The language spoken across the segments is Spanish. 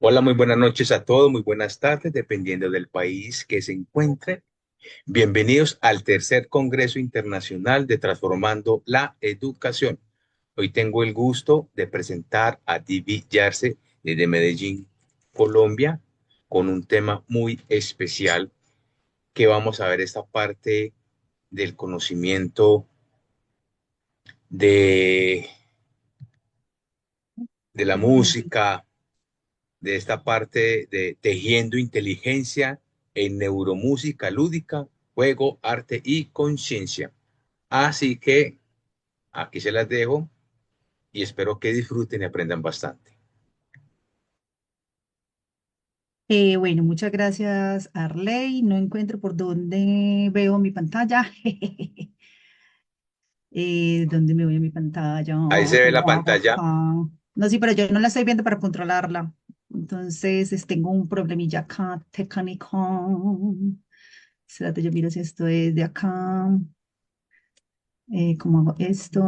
Hola, muy buenas noches a todos, muy buenas tardes, dependiendo del país que se encuentren. Bienvenidos al tercer Congreso Internacional de Transformando la Educación. Hoy tengo el gusto de presentar a Divi Yarse desde Medellín, Colombia, con un tema muy especial que vamos a ver esta parte del conocimiento de, de la música, de esta parte de tejiendo inteligencia en neuromúsica lúdica, juego, arte y conciencia. Así que aquí se las dejo y espero que disfruten y aprendan bastante. Bueno, muchas gracias, Arley. No encuentro por dónde veo mi pantalla. ¿Dónde me voy a mi pantalla? Ahí se ve la ¿Cómo hago pantalla. acá? No, sí, pero yo no la estoy viendo para controlarla. Entonces, tengo un problemilla acá técnico. Espérate, yo miro si esto es de acá. ¿Cómo hago esto?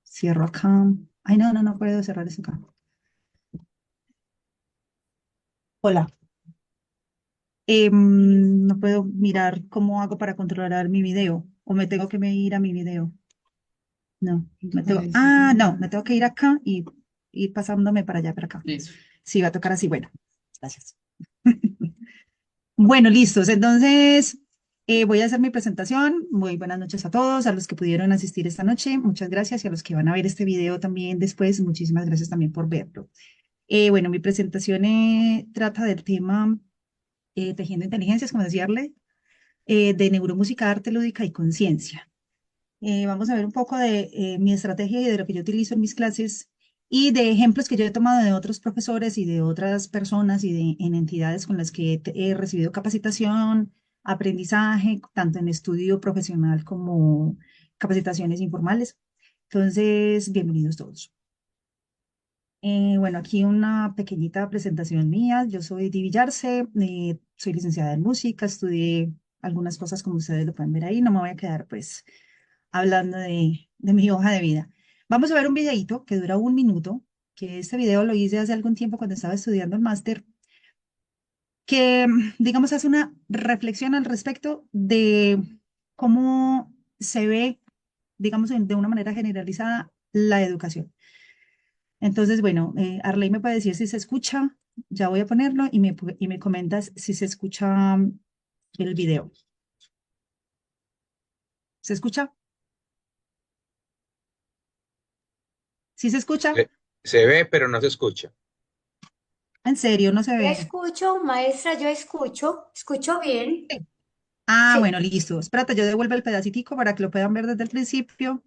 Cierro acá. Ay, no, no, no puedo cerrar eso acá. Hola. No puedo mirar cómo hago para controlar mi video. O me tengo que ir a mi video. No, no, me tengo que ir acá y ir pasándome para allá, para acá. Listo. Sí, va a tocar así. Bueno, gracias. Bueno, listos. Entonces, voy a hacer mi presentación. Muy buenas noches a todos, a los que pudieron asistir esta noche. Muchas gracias. Y a los que van a ver este video también después, muchísimas gracias también por verlo. Bueno, mi presentación trata del tema tejiendo inteligencias, como decíarle, de neuromúsica, arte lúdica y conciencia. Vamos a ver un poco de mi estrategia y de lo que yo utilizo en mis clases y de ejemplos que yo he tomado de otros profesores y de otras personas y en entidades con las que he recibido capacitación, aprendizaje, tanto en estudio profesional como capacitaciones informales. Entonces, bienvenidos todos. Bueno, aquí una pequeñita presentación mía. Yo soy Divi Yarse, soy licenciada en música, estudié algunas cosas como ustedes lo pueden ver ahí. No me voy a quedar pues hablando de mi hoja de vida. Vamos a ver un videito que dura 1 minuto, que este video lo hice hace algún tiempo cuando estaba estudiando el máster, que digamos hace una reflexión al respecto de cómo se ve, digamos, de una manera generalizada la educación. Entonces, bueno, Arley me puede decir si se escucha, ya voy a ponerlo y me comentas si se escucha el video. ¿Se escucha? ¿Sí se escucha? Se ve, pero no se escucha. ¿En serio? ¿No se Yo ve? escucho, maestra, yo escucho bien. Sí. Ah, Sí. bueno, listo. Espérate, yo devuelvo el pedacitico para que lo puedan ver desde el principio.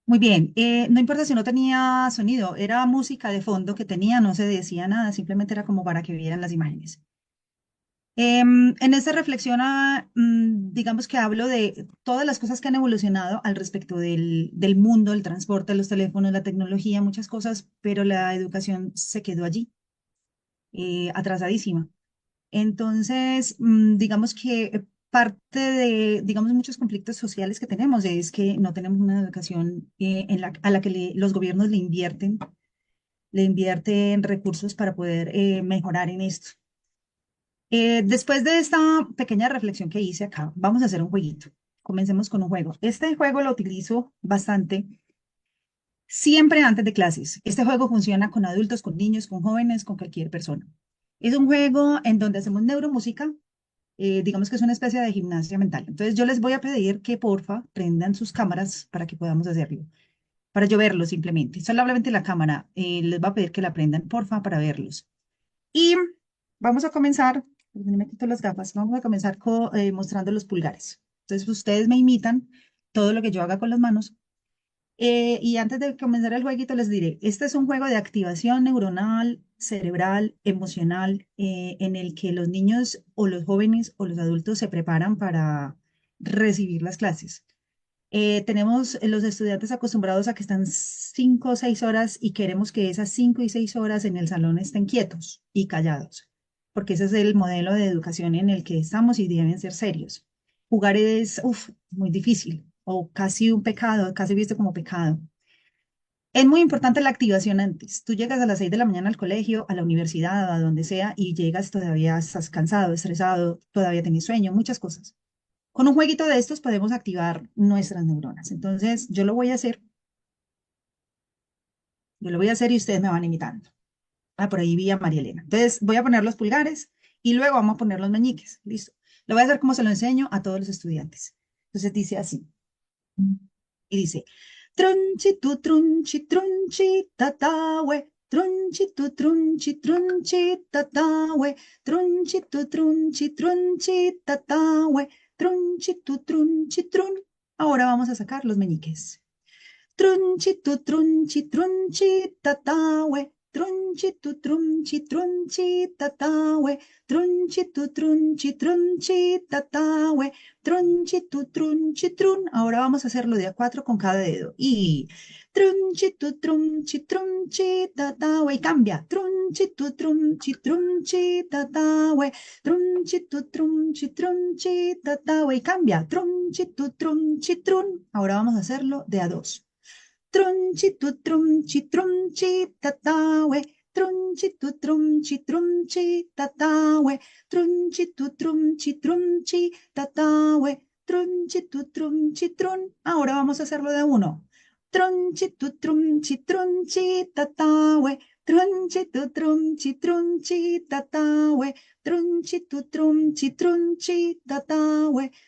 Muy bien. No importa si no tenía sonido, era música de fondo que tenía, no se decía nada, simplemente era como para que vieran las imágenes. En esta reflexión, digamos que hablo de todas las cosas que han evolucionado al respecto del mundo, el transporte, los teléfonos, la tecnología, muchas cosas, pero la educación se quedó allí. atrasadísima. Entonces, digamos que parte de, digamos, muchos conflictos sociales que tenemos es que no tenemos una educación a la que los gobiernos le invierten recursos para poder mejorar en esto. Después de esta pequeña reflexión que hice acá, vamos a hacer un jueguito. Comencemos con un juego. Este juego lo utilizo bastante siempre antes de clases. Este juego funciona con adultos, con niños, con jóvenes, con cualquier persona. Es un juego en donde hacemos neuromúsica, digamos que es una especie de gimnasia mental. Entonces yo les voy a pedir que porfa prendan sus cámaras para que podamos hacerlo, para yo verlos simplemente. Solamente la cámara, les va a pedir que la prendan porfa para verlos. Y vamos a comenzar, me quito las gafas, vamos a comenzar mostrando los pulgares. Entonces ustedes me imitan todo lo que yo haga con las manos. Y antes de comenzar el jueguito les diré, este es un juego de activación neuronal, cerebral, emocional, en el que los niños o los jóvenes o los adultos se preparan para recibir las clases. Tenemos los estudiantes acostumbrados a que están 5 o 6 horas y queremos que esas 5 y 6 horas en el salón estén quietos y callados, porque ese es el modelo de educación en el que estamos y deben ser serios. Jugar es, muy difícil o casi un pecado, casi visto como pecado. Es muy importante la activación antes. Tú llegas a las 6 de la mañana al colegio, a la universidad, a donde sea, y llegas todavía estás cansado, estresado, todavía tienes sueño, muchas cosas. Con un jueguito de estos podemos activar nuestras neuronas. Entonces, yo lo voy a hacer y ustedes me van imitando. Ah, por ahí vi a María Elena. Entonces, voy a poner los pulgares y luego vamos a poner los meñiques. Listo. Lo voy a hacer como se lo enseño a todos los estudiantes. Entonces, dice así. Y dice, trunchi, trunchi, tatawe. Trunchi, tatawe. Trunchi, tatawe. Trunchi, trun. Ahora vamos a sacar los meñiques. Trunchi, tatawe. Trunchi, tatawe. Trunchi, tatawe. Trunchi, trun. Ahora vamos a hacerlo de a cuatro con cada dedo. Y trunchi, tatawe. Y cambia. Trunchi, tatawe. Trunchi, tatawe. Y cambia. Trunchi, trun. Ahora vamos a hacerlo de a dos. Trunchi, tatawe. Trunchi, tatawe. Trunchi, tatawe. Trunchi, trun. Ahora vamos a hacerlo de a uno. Trunchi, tatawe. Trunchi, tatawe. Trunchi, tatawe.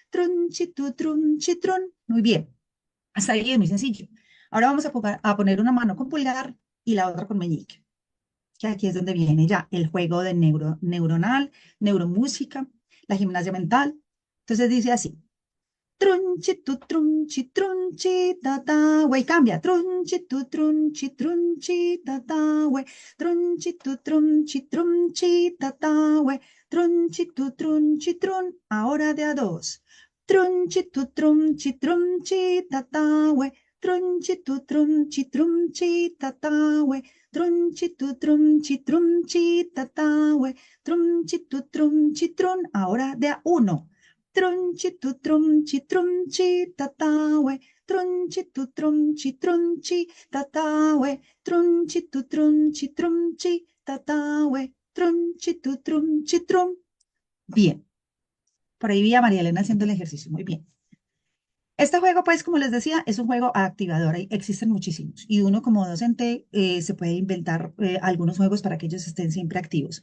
Trunchi, trun. Muy bien. Hasta ahí es muy sencillo. Ahora vamos a poner una mano con pulgar y la otra con meñique, que aquí es donde viene ya el juego de neuronal, neuromúsica, la gimnasia mental. Entonces dice así. Trunchi, tatawe, y cambia. Trunchi, tatawe. Trunchi, tatawe. Trunchi, trun. Ahora de a dos. Trunchi, tatawe. Trunchi, tatawe. Trunchi, tatawe. Trunchi, trun. Ahora de a uno. Trunchi, tatawe. Trunchi, tatawe. Trunchi, tatawe. Trunchi, trun. Bien. Por ahí vi a María Elena haciendo el ejercicio. Muy bien. Este juego, pues, como les decía, es un juego activador. Existen muchísimos. Y uno como docente se puede inventar algunos juegos para que ellos estén siempre activos.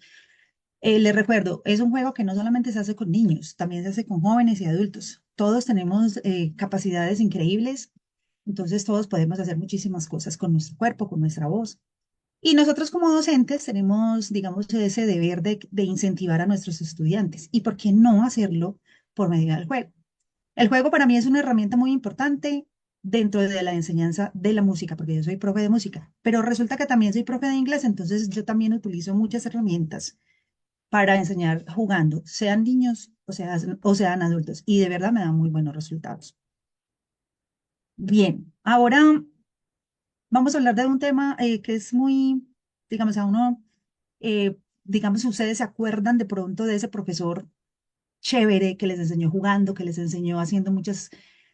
Les recuerdo, es un juego que no solamente se hace con niños, también se hace con jóvenes y adultos. Todos tenemos capacidades increíbles, entonces todos podemos hacer muchísimas cosas con nuestro cuerpo, con nuestra voz. Y nosotros como docentes tenemos, digamos, ese deber de incentivar a nuestros estudiantes. ¿Y por qué no hacerlo por medio del juego? El juego para mí es una herramienta muy importante dentro de la enseñanza de la música, porque yo soy profe de música, pero resulta que también soy profe de inglés, entonces yo también utilizo muchas herramientas para enseñar jugando, sean niños o sean adultos, y de verdad me dan muy buenos resultados. Bien, ahora vamos a hablar de un tema que es muy, digamos, a uno digamos, si ustedes se acuerdan de pronto de ese profesor chévere que les enseñó jugando, que les enseñó haciendo muchas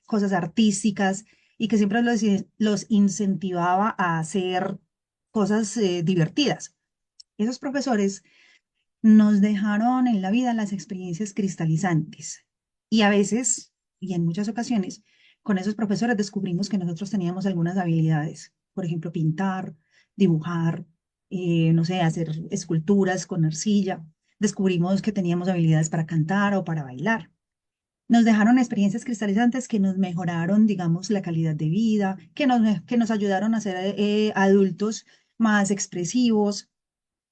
cosas artísticas y que siempre los incentivaba a hacer cosas divertidas. Esos profesores nos dejaron en la vida las experiencias cristalizantes y a veces, y en muchas ocasiones, con esos profesores descubrimos que nosotros teníamos algunas habilidades, por ejemplo, pintar, dibujar, no sé, hacer esculturas con arcilla. Descubrimos que teníamos habilidades para cantar o para bailar. Nos dejaron experiencias cristalizantes que nos mejoraron, digamos, la calidad de vida, que nos ayudaron a ser adultos más expresivos,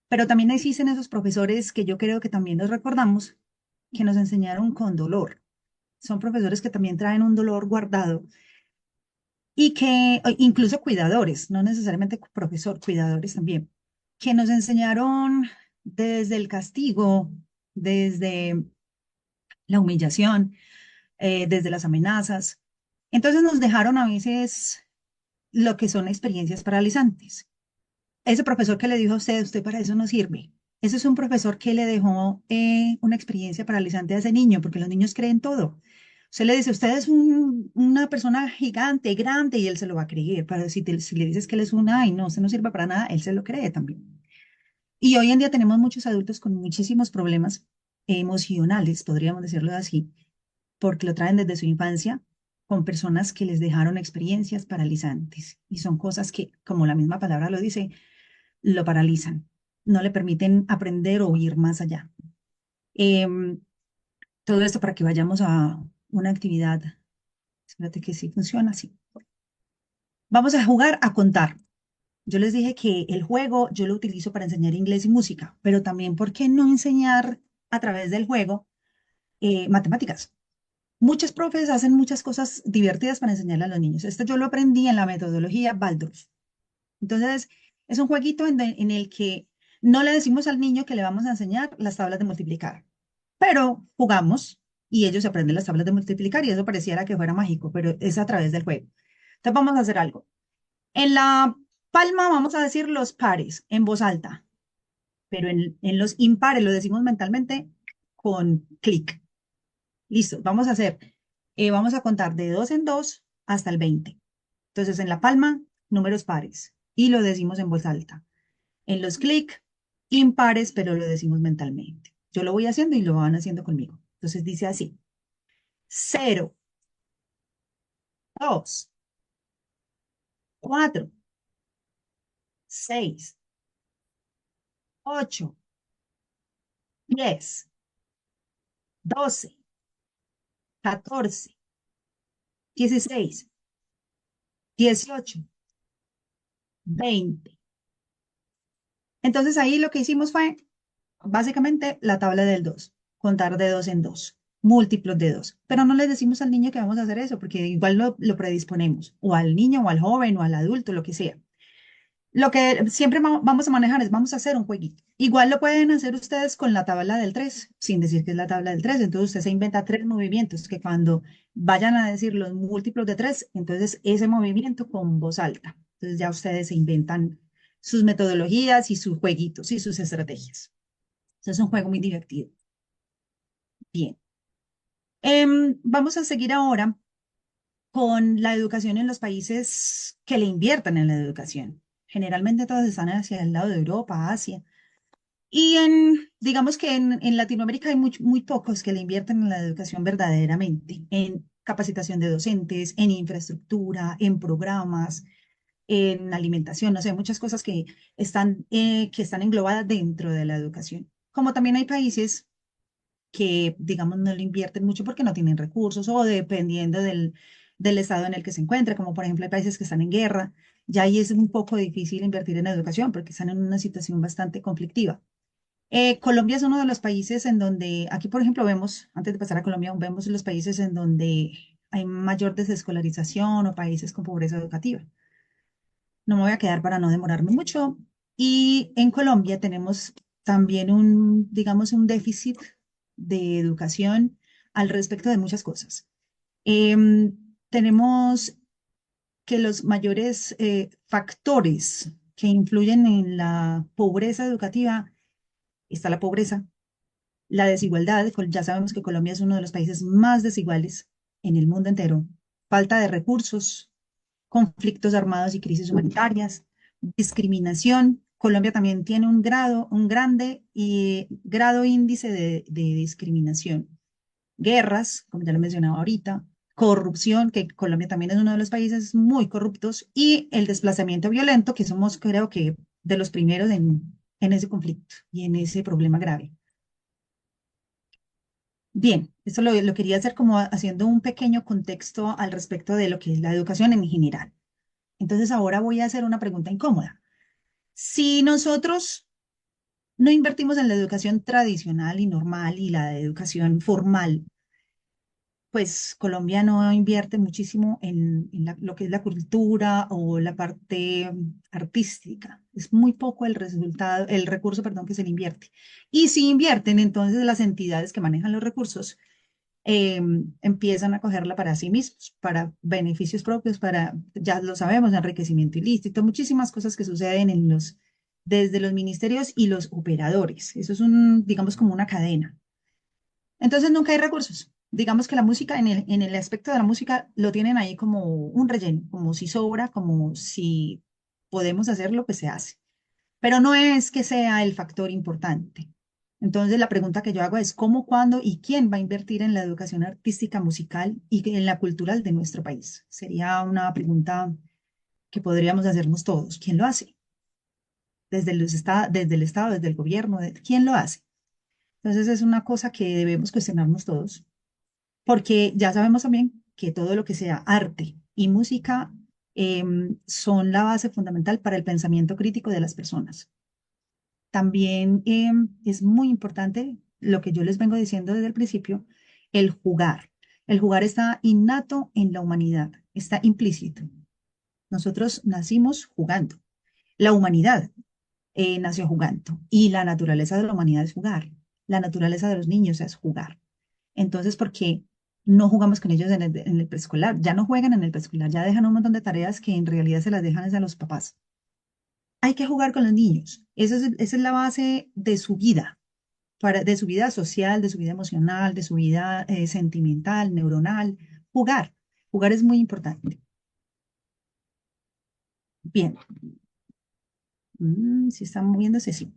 pero también existen esos profesores que yo creo que también los recordamos, que nos enseñaron con dolor. Son profesores que también traen un dolor guardado y que, incluso cuidadores, no necesariamente profesor, cuidadores también, que nos enseñaron desde el castigo, desde la humillación, desde las amenazas. Entonces nos dejaron a veces lo que son experiencias paralizantes. Ese profesor que le dijo a usted, usted para eso no sirve. Ese es un profesor que le dejó una experiencia paralizante a ese niño, porque los niños creen todo. Usted le dice, usted es una persona gigante, grande, y él se lo va a creer. Pero si le dices que él es una, ay, no, usted no sirve para nada, él se lo cree también. Y hoy en día tenemos muchos adultos con muchísimos problemas emocionales, podríamos decirlo así, porque lo traen desde su infancia con personas que les dejaron experiencias paralizantes. Y son cosas que, como la misma palabra lo dice, lo paralizan, no le permiten aprender o ir más allá. Em, Todo esto para que vayamos a una actividad. Espérate que sí funciona así. Vamos a jugar a contar. Yo les dije que el juego yo lo utilizo para enseñar inglés y música, pero también, ¿por qué no enseñar a través del juego matemáticas? Muchos profes hacen muchas cosas divertidas para enseñarle a los niños. Esto yo lo aprendí en la metodología Waldorf. Entonces, es un jueguito en el que no le decimos al niño que le vamos a enseñar las tablas de multiplicar, pero jugamos y ellos aprenden las tablas de multiplicar y eso pareciera que fuera mágico, pero es a través del juego. Entonces, vamos a hacer algo. En la palma vamos a decir los pares en voz alta, pero en los impares lo decimos mentalmente con clic. Listo, vamos a contar de dos en dos hasta el 20. Entonces, en la palma, números pares y lo decimos en voz alta. En los clic, impares, pero lo decimos mentalmente. Yo lo voy haciendo y lo van haciendo conmigo. Entonces dice así: 0, 2, 4, 6, 8, 10, 12, 14, 16, 18, 20. Entonces ahí lo que hicimos fue básicamente la tabla del 2, contar de dos en dos, múltiplos de dos. Pero no le decimos al niño que vamos a hacer eso, porque igual lo predisponemos, o al niño, o al joven, o al adulto, lo que sea. Lo que siempre vamos a manejar es, vamos a hacer un jueguito. Igual lo pueden hacer ustedes con la tabla del 3 sin decir que es la tabla del 3. Entonces usted se inventa tres movimientos que cuando vayan a decir los múltiplos de 3 entonces ese movimiento con voz alta. Entonces ya ustedes se inventan sus metodologías y sus jueguitos y sus estrategias. Entonces es un juego muy divertido. Bien. Vamos a seguir ahora con la educación en los países que le inviertan en la educación. Generalmente todos están hacia el lado de Europa, Asia. Y digamos que en Latinoamérica hay muy pocos que le invierten en la educación verdaderamente, en capacitación de docentes, en infraestructura, en programas, en alimentación, no sé, muchas cosas que están englobadas dentro de la educación. Como también hay países que, digamos, no le invierten mucho porque no tienen recursos o dependiendo del estado en el que se encuentre, como por ejemplo hay países que están en guerra, ya ahí es un poco difícil invertir en educación porque están en una situación bastante conflictiva. Colombia es uno de los países en donde, aquí por ejemplo vemos, antes de pasar a Colombia, vemos los países en donde hay mayor desescolarización o países con pobreza educativa. No me voy a quedar para no demorarme mucho. Y en Colombia tenemos también digamos, un déficit de educación al respecto de muchas cosas. Tenemos que los mayores factores que influyen en la pobreza educativa está la pobreza, la desigualdad, ya sabemos que Colombia es uno de los países más desiguales en el mundo entero, falta de recursos, conflictos armados y crisis humanitarias, discriminación. Colombia también tiene un grande y grado índice de discriminación. Guerras, como ya lo mencionaba ahorita, corrupción, que Colombia también es uno de los países muy corruptos, y el desplazamiento violento, que somos, creo que, de los primeros en ese conflicto y en ese problema grave. Bien, esto lo quería hacer como haciendo un pequeño contexto al respecto de lo que es la educación en general. Entonces ahora voy a hacer una pregunta incómoda. Si nosotros no invertimos en la educación tradicional y normal y la educación formal, pues Colombia no invierte muchísimo en lo que es la cultura o la parte artística. Es muy poco el resultado, el recurso, perdón, que se le invierte. Y si invierten, entonces las entidades que manejan los recursos empiezan a cogerla para sí mismos, para beneficios propios, para, ya lo sabemos, enriquecimiento ilícito, muchísimas cosas que suceden desde los ministerios y los operadores. Eso es digamos, como una cadena. Entonces nunca hay recursos. Digamos que la música, en el aspecto de la música, lo tienen ahí como un relleno, como si sobra, como si podemos hacerlo, pues se hace. Pero no es que sea el factor importante. Entonces, la pregunta que yo hago es cómo, cuándo y quién va a invertir en la educación artística, musical y en la cultural de nuestro país. Sería una pregunta que podríamos hacernos todos. ¿Quién lo hace? Desde el Estado, desde el gobierno, ¿quién lo hace? Entonces, es una cosa que debemos cuestionarnos todos, porque ya sabemos también que todo lo que sea arte y música son la base fundamental para el pensamiento crítico de las personas. También es muy importante lo que yo les vengo diciendo desde el principio, el jugar. El jugar está innato en la humanidad, está implícito. Nosotros nacimos jugando. La humanidad nació jugando y la naturaleza de la humanidad es jugar. La naturaleza de los niños es jugar. Entonces, ¿por qué no jugamos con ellos en el preescolar? Ya no juegan en el preescolar, ya dejan un montón de tareas que en realidad se las dejan es a los papás. Hay que jugar con los niños. Esa es la base de su vida, de su vida social, de su vida emocional, de su vida sentimental, neuronal. Jugar. Jugar es muy importante. Bien. Si están moviéndose, sí.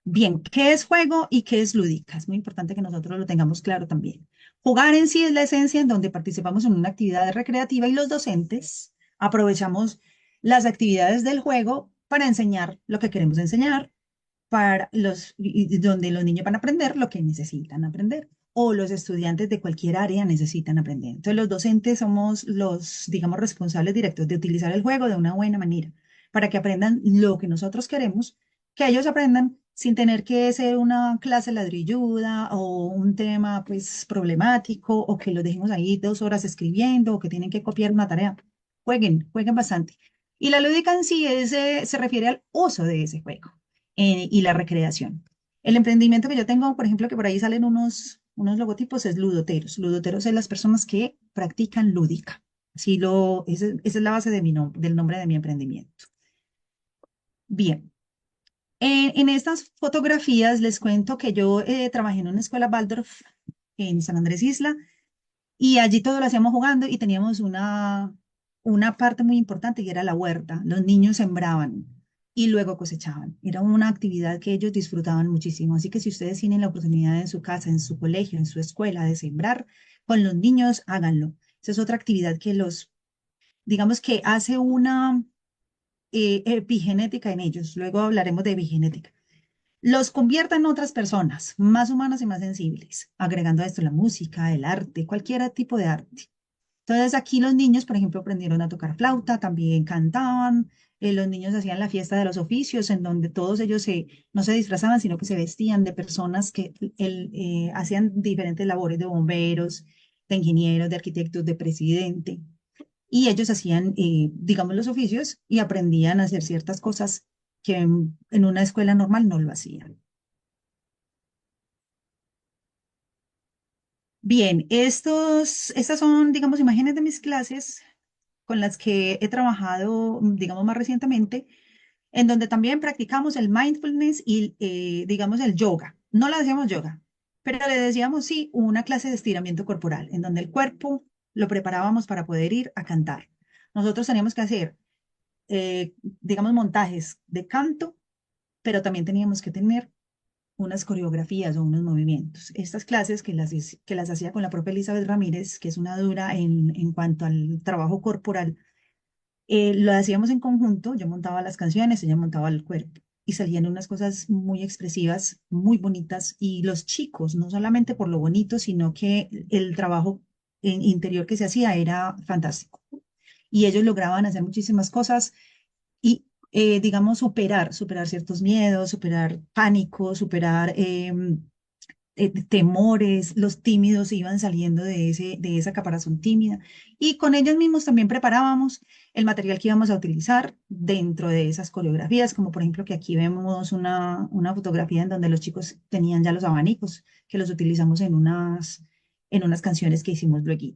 Bien, ¿qué es juego y qué es lúdica? Es muy importante que nosotros lo tengamos claro también. Jugar en sí es la esencia en donde participamos en una actividad recreativa y los docentes aprovechamos las actividades del juego para enseñar lo que queremos enseñar, y donde los niños van a aprender lo que necesitan aprender o los estudiantes de cualquier área necesitan aprender. Entonces, los docentes somos los, digamos, responsables directos de utilizar el juego de una buena manera para que aprendan lo que nosotros queremos, que ellos aprendan sin tener que ser una clase ladrilluda o un tema pues problemático o que los dejemos ahí 2 horas escribiendo o que tienen que copiar una tarea. Jueguen, jueguen bastante. Y la lúdica en sí se refiere al uso de ese juego y la recreación. El emprendimiento que yo tengo, por ejemplo, que por ahí salen unos logotipos, es ludoteros. Ludoteros es las personas que practican lúdica. Esa es la base de del nombre de mi emprendimiento. Bien, en estas fotografías les cuento que yo trabajé en una escuela Waldorf en San Andrés Isla y allí todo lo hacíamos jugando y teníamos una parte muy importante y era la huerta. Los niños sembraban y luego cosechaban. Era una actividad que ellos disfrutaban muchísimo. Así que si ustedes tienen la oportunidad en su casa, en su colegio, en su escuela de sembrar con los niños, háganlo. Esa es otra actividad que digamos que hace una epigenética en ellos. Luego hablaremos de epigenética. Los convierte en otras personas, más humanas y más sensibles, agregando a esto la música, el arte, cualquier tipo de arte. Entonces aquí los niños, por ejemplo, aprendieron a tocar flauta, también cantaban, los niños hacían la fiesta de los oficios, en donde todos ellos no se disfrazaban, sino que se vestían de personas que hacían diferentes labores de bomberos, de ingenieros, de arquitectos, de presidente. Y ellos hacían, digamos, los oficios y aprendían a hacer ciertas cosas que en una escuela normal no lo hacían. Bien, estas son, digamos, imágenes de mis clases con las que he trabajado, digamos, más recientemente. en donde también practicamos el mindfulness y, digamos, el yoga. No le decíamos yoga, pero le decíamos, sí, una clase de estiramiento corporal, en donde el cuerpo lo preparábamos para poder ir a cantar. Nosotros teníamos que hacer, digamos, montajes de canto, pero también teníamos que tener unas coreografías o unos movimientos. Estas clases que las hacía con la propia Elizabeth Ramírez, que es una dura en cuanto al trabajo corporal, lo hacíamos en conjunto, yo montaba las canciones, ella montaba el cuerpo y salían unas cosas muy expresivas, muy bonitas y los chicos, no solamente por lo bonito, sino que el trabajo interior que se hacía era fantástico y ellos lograban hacer muchísimas cosas y, digamos, superar ciertos miedos, superar pánico, superar temores, los tímidos iban saliendo de esa caparazón tímida y con ellos mismos también preparábamos el material que íbamos a utilizar dentro de esas coreografías, como por ejemplo que aquí vemos una fotografía en donde los chicos tenían ya los abanicos, que los utilizamos en unas canciones que hicimos luego.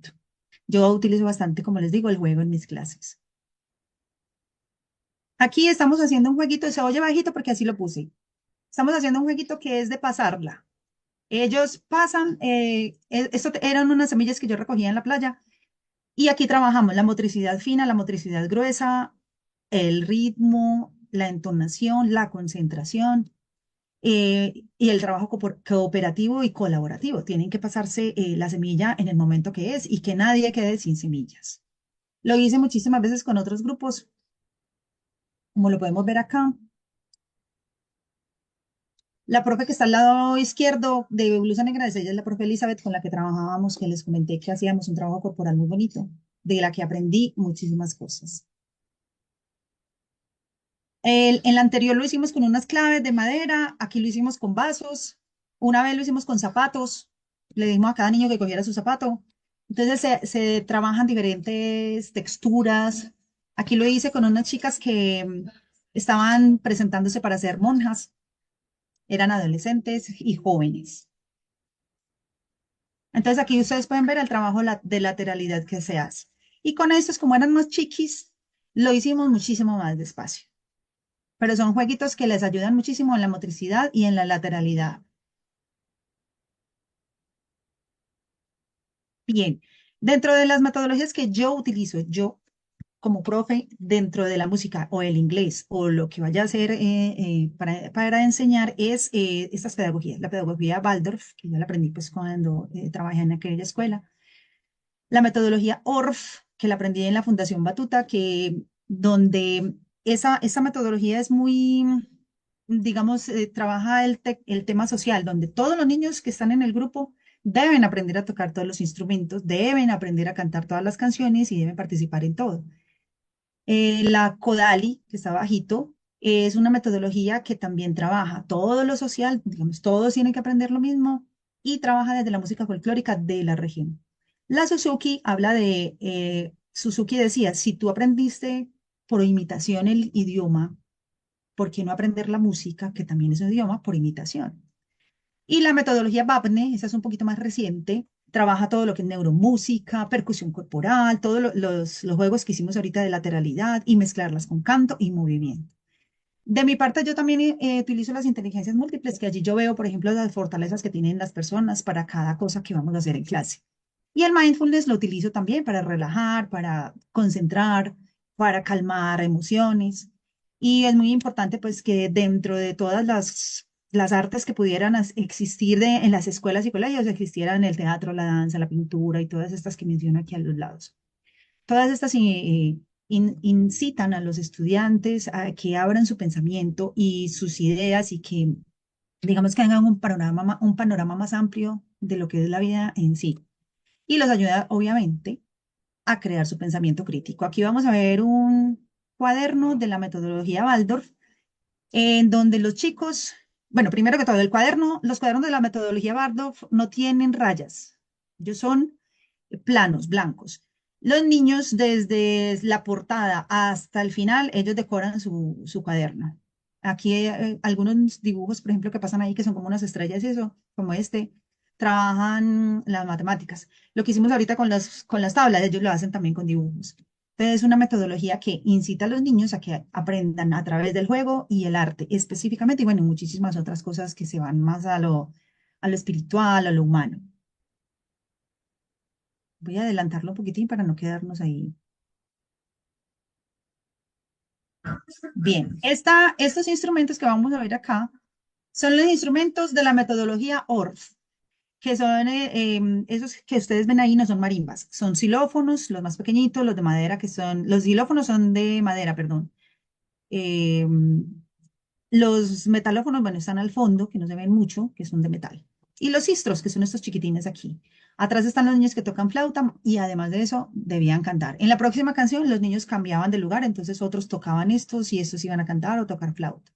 Yo utilizo bastante, como les digo, el juego en mis clases. Aquí estamos haciendo un jueguito, se oye bajito porque así lo puse. Estamos haciendo un jueguito que es de pasarla. Ellos pasan, esto eran unas semillas que yo recogía en la playa y aquí trabajamos la motricidad fina, la motricidad gruesa, el ritmo, la entonación, la concentración y el trabajo cooperativo y colaborativo. Tienen que pasarse la semilla en el momento que es y que nadie quede sin semillas. Lo hice muchísimas veces con otros grupos, como lo podemos ver acá. La profe que está al lado izquierdo de blusa negra, ella es la profe Elizabeth con la que trabajábamos, que les comenté que hacíamos un trabajo corporal muy bonito, de la que aprendí muchísimas cosas. En la anterior lo hicimos con unas claves de madera, aquí lo hicimos con vasos, una vez lo hicimos con zapatos, le dimos a cada niño que cogiera su zapato. Entonces se trabajan diferentes texturas. Aquí lo hice con unas chicas que estaban presentándose para ser monjas, eran adolescentes y jóvenes. Entonces aquí ustedes pueden ver el trabajo de lateralidad que se hace. Y con estos, como eran más chiquis, lo hicimos muchísimo más despacio. Pero son jueguitos que les ayudan muchísimo en la motricidad y en la lateralidad. Bien, dentro de las metodologías que yo utilizo, yo como profe, dentro de la música o el inglés o lo que vaya a hacer para enseñar es estas pedagogías. La pedagogía Waldorf, que yo la aprendí pues cuando trabajé en aquella escuela. La metodología ORF, que la aprendí en la Fundación Batuta, que donde esa metodología es muy, digamos, trabaja el tema social, donde todos los niños que están en el grupo deben aprender a tocar todos los instrumentos, deben aprender a cantar todas las canciones y deben participar en todo. La Kodali, que está bajito, es una metodología que también trabaja todo lo social, digamos, todos tienen que aprender lo mismo y trabaja desde la música folclórica de la región. La Suzuki habla de, Suzuki decía, si tú aprendiste por imitación el idioma, ¿por qué no aprender la música, que también es un idioma, por imitación? Y la metodología BAPNE, esa es un poquito más reciente, trabaja todo lo que es neuromúsica, percusión corporal, todos los juegos que hicimos ahorita de lateralidad y mezclarlas con canto y movimiento. De mi parte, yo también utilizo las inteligencias múltiples, que allí yo veo, por ejemplo, las fortalezas que tienen las personas para cada cosa que vamos a hacer en clase. Y el mindfulness lo utilizo también para relajar, para concentrar, para calmar emociones. Y es muy importante pues que dentro de todas las artes que pudieran existir en las escuelas y colegios, existieran el teatro, la danza, la pintura y todas estas que menciono aquí a los lados. Todas estas incitan a los estudiantes a que abran su pensamiento y sus ideas y que, digamos, que hagan un panorama más amplio de lo que es la vida en sí. Y los ayuda, obviamente, a crear su pensamiento crítico. Aquí vamos a ver un cuaderno de la metodología Waldorf, en donde los chicos, bueno, primero que todo, los cuadernos de la metodología Waldorf no tienen rayas, ellos son planos, blancos. Los niños, desde la portada hasta el final, ellos decoran su cuaderno. Aquí hay algunos dibujos, por ejemplo, que pasan ahí, que son como unas estrellas y eso, como este, trabajan las matemáticas. Lo que hicimos ahorita con las tablas, ellos lo hacen también con dibujos. Entonces, es una metodología que incita a los niños a que aprendan a través del juego y el arte específicamente, y bueno, muchísimas otras cosas que se van más a lo espiritual, a lo humano. Voy a adelantarlo un poquitín para no quedarnos ahí. Bien, estos instrumentos que vamos a ver acá son los instrumentos de la metodología ORF, que son esos que ustedes ven ahí, no son marimbas, son xilófonos, los más pequeñitos, los de madera, los xilófonos son de madera, perdón. Eh, los metalófonos, bueno, están al fondo, que no se ven mucho, que son de metal. Y los sistros, que son estos chiquitines aquí. Atrás están los niños que tocan flauta y además de eso debían cantar. En la próxima canción los niños cambiaban de lugar, entonces otros tocaban estos y estos iban a cantar o tocar flauta.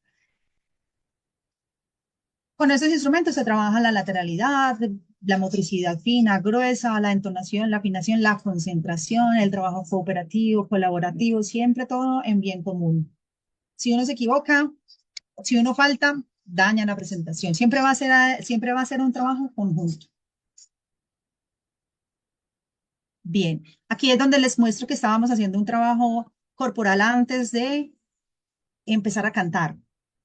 Con estos instrumentos se trabaja la lateralidad, la motricidad fina, gruesa, la entonación, la afinación, la concentración, el trabajo cooperativo, colaborativo, siempre todo en bien común. Si uno se equivoca, si uno falta, daña la presentación. Siempre va a ser un trabajo conjunto. Bien, aquí es donde les muestro que estábamos haciendo un trabajo corporal antes de empezar a cantar.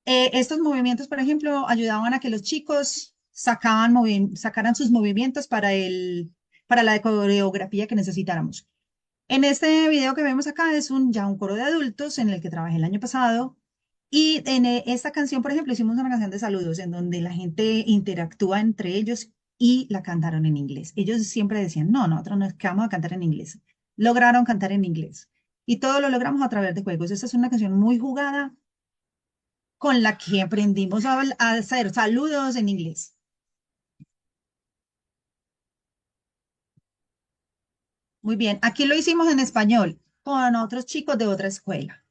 Estos movimientos, por ejemplo, ayudaban a que los chicos sacaran sus movimientos para la coreografía que necesitáramos. En este video que vemos acá es ya un coro de adultos en el que trabajé el año pasado. Y en esta canción, por ejemplo, hicimos una canción de saludos en donde la gente interactúa entre ellos y la cantaron en inglés. Ellos siempre decían, no, nosotros no es que vamos a cantar en inglés. Lograron cantar en inglés. Y todo lo logramos a través de juegos. Esta es una canción muy jugada con la que aprendimos a hacer saludos en inglés. Muy bien, aquí lo hicimos en español con otros chicos de otra escuela.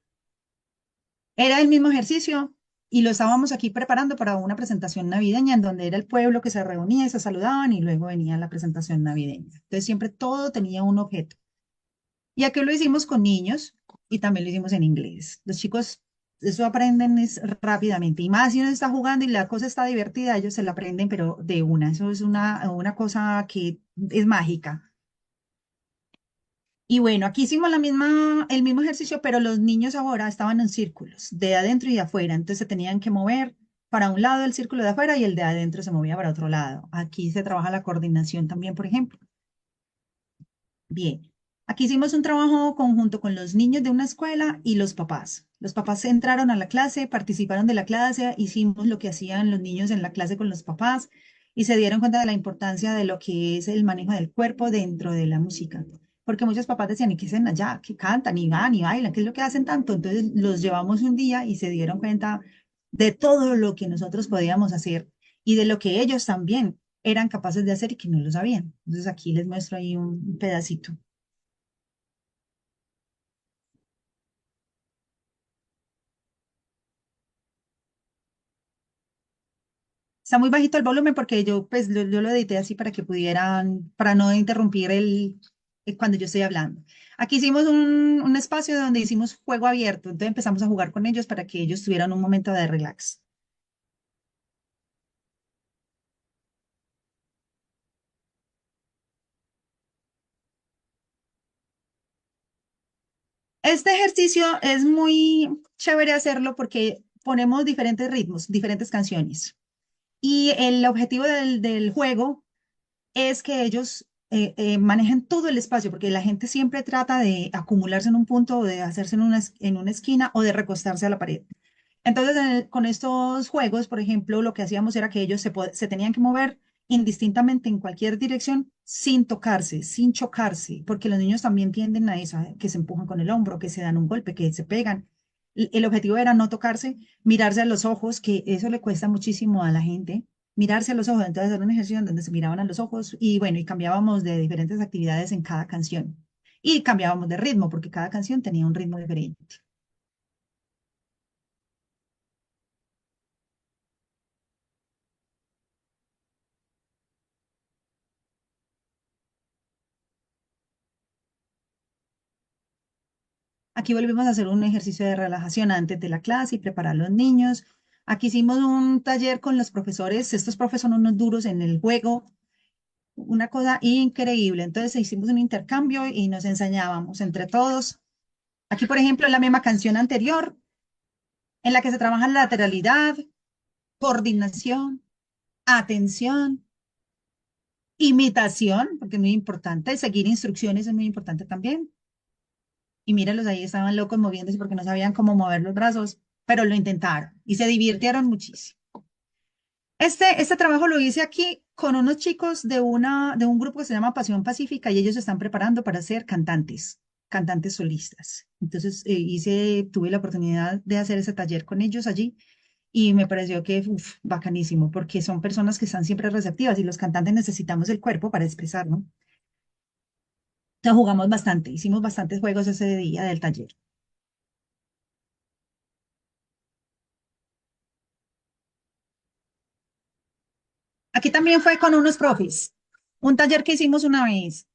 Era el mismo ejercicio y lo estábamos aquí preparando para una presentación navideña en donde era el pueblo que se reunía y se saludaban y luego venía la presentación navideña. Entonces siempre todo tenía un objeto. Y aquí lo hicimos con niños y también lo hicimos en inglés. Los chicos eso aprenden rápidamente y más si uno está jugando y la cosa está divertida, ellos se la aprenden pero de una. Eso es una cosa que es mágica. Y bueno, aquí hicimos el mismo ejercicio, pero los niños ahora estaban en círculos, de adentro y de afuera. Entonces se tenían que mover para un lado el círculo de afuera y el de adentro se movía para otro lado. Aquí se trabaja la coordinación también, por ejemplo. Bien, aquí hicimos un trabajo conjunto con los niños de una escuela y los papás. Los papás entraron a la clase, participaron de la clase, hicimos lo que hacían los niños en la clase con los papás y se dieron cuenta de la importancia de lo que es el manejo del cuerpo dentro de la música. Porque muchos papás decían, ¿y qué hacen allá? ¿Qué cantan, y van, y bailan? ¿Qué es lo que hacen tanto? Entonces los llevamos un día y se dieron cuenta de todo lo que nosotros podíamos hacer y de lo que ellos también eran capaces de hacer y que no lo sabían. Entonces aquí les muestro ahí un pedacito. Está muy bajito el volumen porque yo lo edité así para que pudieran, para no interrumpir cuando yo estoy hablando. Aquí hicimos un espacio donde hicimos juego abierto, entonces empezamos a jugar con ellos para que ellos tuvieran un momento de relax. Este ejercicio es muy chévere hacerlo porque ponemos diferentes ritmos, diferentes canciones. Y el objetivo del juego es que ellos manejen todo el espacio, porque la gente siempre trata de acumularse en un punto o de hacerse en una esquina o de recostarse a la pared. Entonces, con estos juegos, por ejemplo, lo que hacíamos era que ellos se tenían que mover indistintamente en cualquier dirección sin tocarse, sin chocarse, porque los niños también tienden a eso, que se empujan con el hombro, que se dan un golpe, que se pegan. El objetivo era no tocarse, mirarse a los ojos, que eso le cuesta muchísimo a la gente, mirarse a los ojos. Entonces, era una ejercicio en donde se miraban a los ojos y bueno, y cambiábamos de diferentes actividades en cada canción. Y cambiábamos de ritmo, porque cada canción tenía un ritmo diferente. Aquí volvimos a hacer un ejercicio de relajación antes de la clase y preparar a los niños. Aquí hicimos un taller con los profesores. Estos profes son unos duros en el juego, una cosa increíble. Entonces hicimos un intercambio y nos enseñábamos entre todos Aquí, por ejemplo, en la misma canción anterior, en la que se trabaja la lateralidad, coordinación, atención, imitación, porque es muy importante, seguir instrucciones es muy importante también. Y míralos ahí, estaban locos moviéndose porque no sabían cómo mover los brazos, pero lo intentaron y se divirtieron muchísimo. Este trabajo lo hice aquí con unos chicos de un grupo que se llama Pasión Pacífica y ellos se están preparando para ser cantantes, cantantes solistas. Entonces tuve la oportunidad de hacer ese taller con ellos allí y me pareció que, uf, bacanísimo, porque son personas que están siempre receptivas y los cantantes necesitamos el cuerpo para expresar, ¿no? Entonces jugamos bastante, hicimos bastantes juegos ese día del taller. Aquí también fue con unos profes, un taller que hicimos una vez.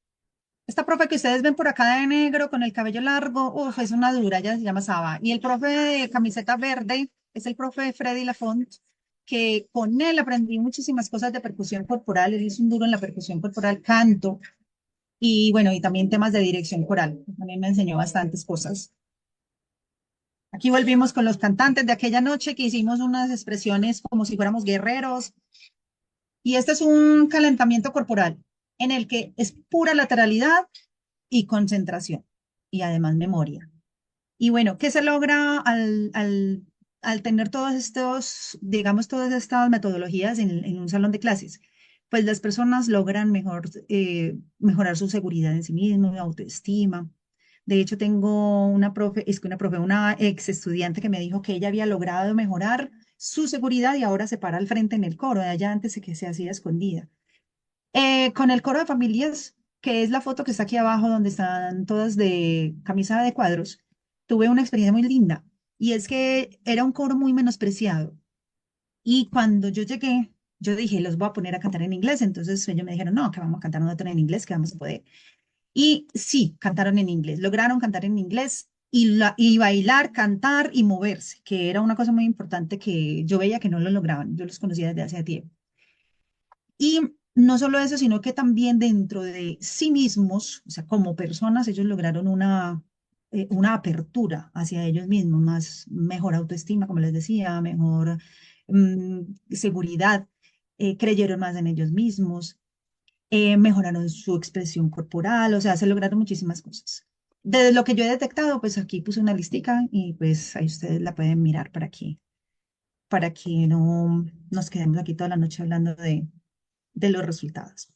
Esta profe que ustedes ven por acá de negro con el cabello largo, uf, es una dura, ella se llama Saba. Y el profe de camiseta verde es el profe Freddy Lafont, que con él aprendí muchísimas cosas de percusión corporal. Él es un duro en la percusión corporal, canto y bueno, y también temas de dirección coral. También me enseñó bastantes cosas. Aquí volvimos con los cantantes de aquella noche que hicimos unas expresiones como si fuéramos guerreros. Y este es un calentamiento corporal en el que es pura lateralidad y concentración y además memoria. Y bueno, ¿qué se logra al tener todos estos, digamos, todas estas metodologías en un salón de clases? Pues las personas logran mejorar su seguridad en sí mismos, autoestima. De hecho, tengo una ex estudiante que me dijo que ella había logrado mejorar su seguridad y ahora se para al frente en el coro, de allá antes de que se hacía escondida. Con el coro de familias, que es la foto que está aquí abajo, donde están todas de camisa de cuadros, tuve una experiencia muy linda. Y es que era un coro muy menospreciado. Y cuando yo llegué, yo dije, los voy a poner a cantar en inglés. Entonces ellos me dijeron, no, que vamos a cantar nosotros en inglés, que vamos a poder. Y sí, cantaron en inglés, lograron cantar en inglés y bailar, cantar y moverse, que era una cosa muy importante que yo veía que no lo lograban. Yo los conocía desde hace tiempo. Y no solo eso, sino que también dentro de sí mismos, o sea, como personas, ellos lograron una apertura hacia ellos mismos, mejor autoestima, como les decía, mejor seguridad, creyeron más en ellos mismos, mejoraron su expresión corporal, o sea, se lograron muchísimas cosas. Desde lo que yo he detectado, pues aquí puse una listica y pues ahí ustedes la pueden mirar para que no nos quedemos aquí toda la noche hablando de los resultados.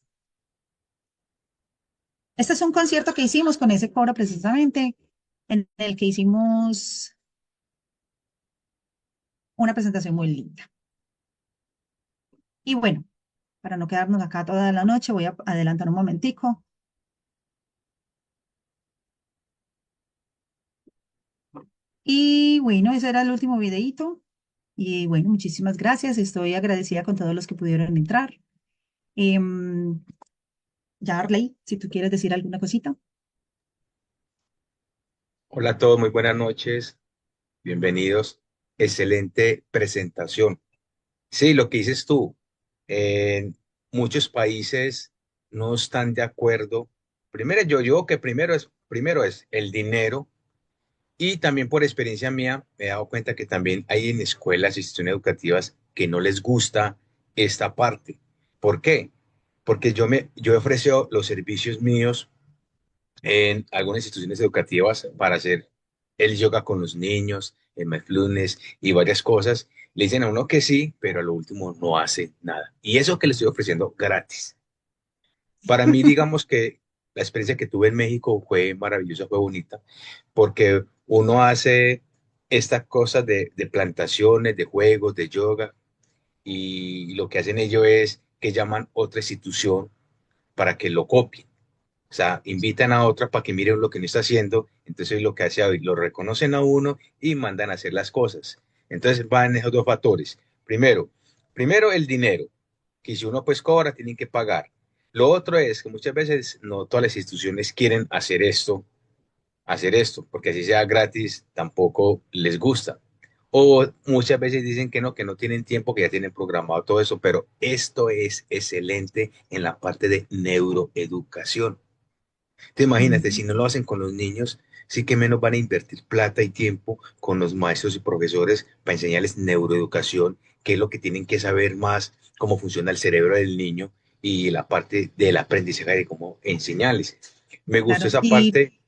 Este es un concierto que hicimos con ese coro precisamente, en el que hicimos una presentación muy linda. Y bueno, para no quedarnos acá toda la noche, voy a adelantar un momentico. Y bueno, ese era el último videíto. Y bueno, muchísimas gracias. Estoy agradecida con todos los que pudieron entrar. Em, ya, Arley, si tú quieres decir alguna cosita. Hola a todos, muy buenas noches, bienvenidos. Excelente presentación. Sí, lo que dices tú, en muchos países no están de acuerdo. Primero, yo digo que primero es el dinero y también por experiencia mía me he dado cuenta que también hay en escuelas, instituciones educativas que no les gusta esta parte. ¿Por qué? Porque yo he ofrecido los servicios míos en algunas instituciones educativas para hacer el yoga con los niños, el mindfulness y varias cosas. Le dicen a uno que sí, pero a lo último no hace nada. Y eso que le estoy ofreciendo gratis. Para mí, digamos que la experiencia que tuve en México fue maravillosa, fue bonita, porque uno hace estas cosas de plantaciones, de juegos, de yoga, y lo que hacen ellos es que llaman otra institución para que lo copien. O sea, invitan a otra para que miren lo que uno está haciendo. Entonces lo que hace hoy, lo reconocen a uno y mandan a hacer las cosas. Entonces van esos dos factores. Primero el dinero, que si uno pues cobra, tienen que pagar. Lo otro es que muchas veces no todas las instituciones quieren hacer esto, porque así sea gratis, tampoco les gusta. O muchas veces dicen que no tienen tiempo, que ya tienen programado todo eso, pero esto es excelente en la parte de neuroeducación. Te imagínate, si Ujú. no lo hacen con los niños, sí que menos van a invertir plata y tiempo con los maestros y profesores para enseñarles neuroeducación, que es lo que tienen que saber más, cómo funciona el cerebro del niño y la parte del aprendizaje de cómo enseñarles. Me gustó Claro, esa parte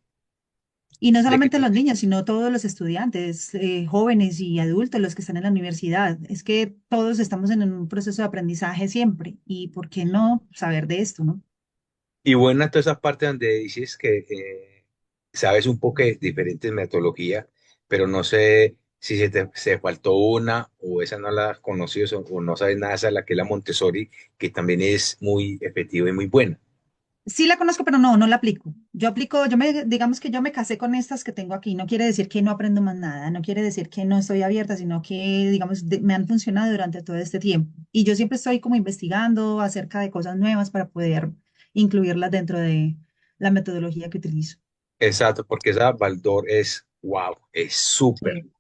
y no de que solamente tú, los niños, sino todos los estudiantes, jóvenes y adultos, los que están en la universidad. Es que todos estamos en un proceso de aprendizaje siempre. ¿Y por qué no saber de esto, no? y buena toda esa parte donde dices que sabes un poco de diferentes metodologías, pero no sé si se faltó una o esa no la has conocido o no sabes nada, esa es la que es la Montessori, que también es muy efectiva y muy buena. Sí la conozco, pero no la aplico. Yo aplico, digamos que yo me casé con estas que tengo aquí. No quiere decir que no aprendo más nada, no quiere decir que no estoy abierta, sino que, digamos, me han funcionado durante todo este tiempo. Y yo siempre estoy como investigando acerca de cosas nuevas para poder incluirlas dentro de la metodología que utilizo. Exacto, porque esa Baldor es wow, es súper. Sí.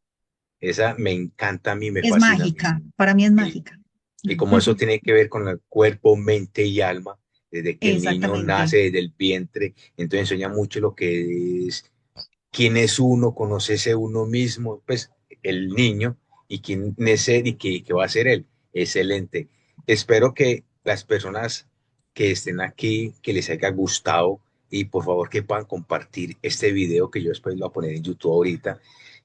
Esa me encanta a mí, me Es fascina a mí. mágica, para mí es Y, mágica. y como eso tiene que ver con el cuerpo, mente y alma, desde que el niño Exactamente. nace, desde el vientre, entonces enseña mucho lo que es quién es uno, conocerse uno mismo, pues el niño y quién es él y qué va a ser él. Excelente. Espero que las personas que estén aquí, que les haya gustado y por favor que puedan compartir este video que yo después lo voy a poner en YouTube ahorita.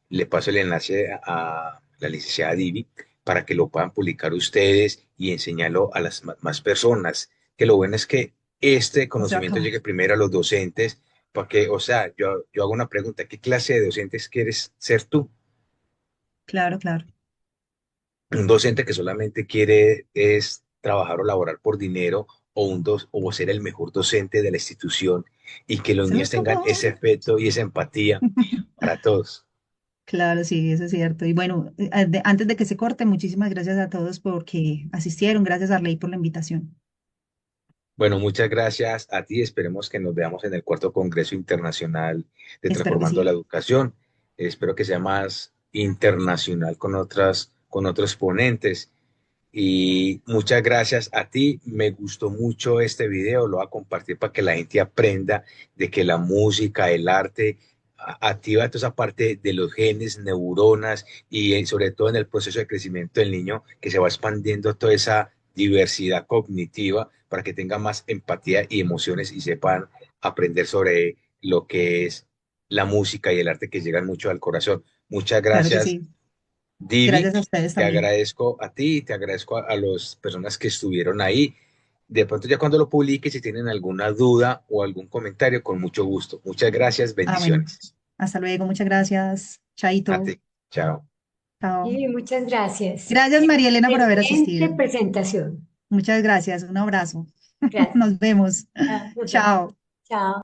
Le paso el enlace a la licenciada Divi para que lo puedan publicar ustedes y enseñarlo a las más personas. Que lo bueno es que este Se va a conocimiento acabar. llegue primero a los docentes, porque, o sea, yo hago una pregunta, ¿qué clase de docentes quieres ser tú? Claro, claro. ¿Un docente que solamente quiere es trabajar o laborar por dinero o, o ser el mejor docente de la institución y que los Se va a niños tengan ese acabar. efecto y esa empatía para todos? Claro, sí, eso es cierto. Y bueno, antes de que se corte, muchísimas gracias a todos porque asistieron. Gracias a Arley por la invitación. Bueno, muchas gracias a ti. Esperemos que nos veamos en el cuarto Congreso Internacional de Espero que Transformando sí. la Educación. Espero que sea más internacional con otros ponentes. Y muchas gracias a ti. Me gustó mucho este video. Lo voy a compartir para que la gente aprenda de que la música, el arte, activa toda esa parte de los genes, neuronas y sobre todo en el proceso de crecimiento del niño, que se va expandiendo toda esa diversidad cognitiva para que tenga más empatía y emociones y sepan aprender sobre lo que es la música y el arte que llegan mucho al corazón. Muchas Claro que gracias, sí. Divi. Gracias a ustedes Te también. agradezco a ti, te agradezco a las personas que estuvieron ahí. De pronto ya cuando lo publique, si tienen alguna duda o algún comentario, con mucho gusto. Muchas gracias, Ah, bueno. bendiciones. Hasta luego. Muchas gracias. A Chaito. ti. Chao. Chao. Y muchas gracias. Gracias, María Elena, por haber Excelente asistido. presentación. Muchas gracias. Un abrazo. Gracias. Nos vemos. Ah, nos vemos. Chao. Chao.